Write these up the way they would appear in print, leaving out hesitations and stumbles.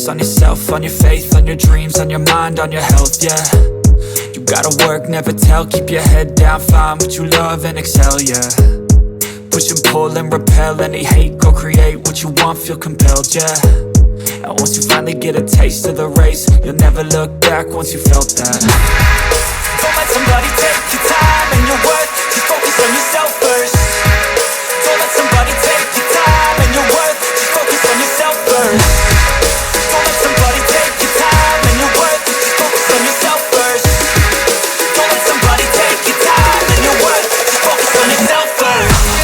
focus on yourself, on your faith, on your dreams, on your mind, on your health, yeah. You gotta work, never tell, keep your head down, find what you love and excel, yeah. Push and pull and repel any hate, go create what you want, feel compelled, yeah. And once you finally get a taste of the race, you'll never look back once you felt that. Don't let somebody take your time and your worth, just focus on yourself first. Don't let somebody take your time and your worth, just focus on yourself first. Don't let somebody take your time and your worth, just focus on yourself first. Don't let somebody take your time and your worth, just focus on yourself first.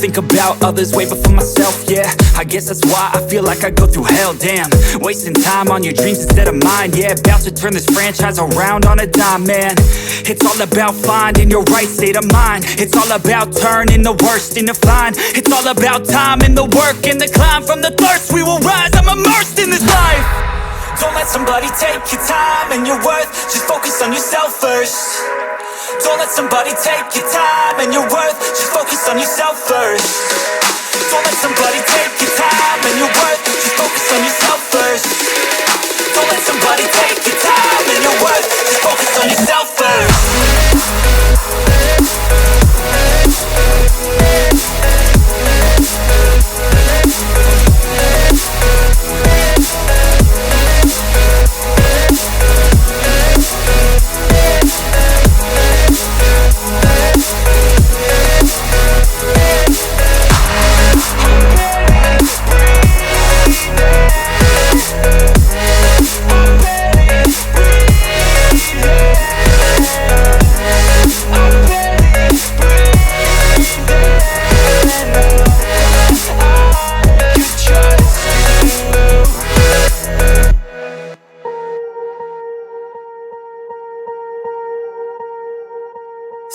Think about others way before myself, yeah. I guess that's why I feel like I go through hell, damn. Wasting time on your dreams instead of mine, yeah. About to turn this franchise around on a dime, man. It's all about finding your right state of mind. It's all about turning the worst into fine. It's all about time and the work and the climb. From the thirst we will rise, I'm immersed in this life. Don't let somebody take your time and your worth, just focus on yourself first. Don't let somebody take your time and your worth, just focus on yourself first. Don't let somebody take your time and your worth, just focus on yourself first. Don't let somebody take your time and your worth, just focus on yourself first.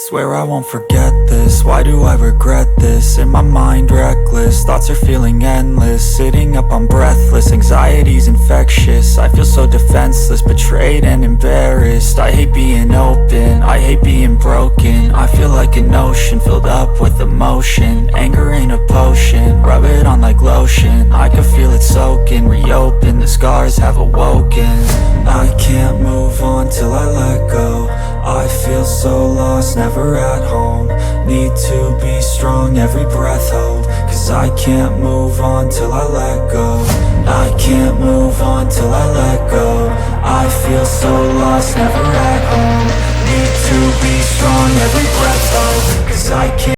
Swear I won't forget this, why do I regret this? In my mind reckless, thoughts are feeling endless. Sitting up I'm breathless, anxiety's infectious. I feel so defenseless, betrayed and embarrassed. I hate being open, I hate being broken. I feel like an ocean filled up with emotion. Anger ain't a potion, rub it on like lotion. I can feel it soaking, reopen, the scars have awoken. I can't move on till I let go. I feel so lost, never at home. Need to be strong, every breath hold. Cause I can't move on till I let go. I can't move on till I let go. I feel so lost, never at home. Need to be strong, every breath hold. Cause I can't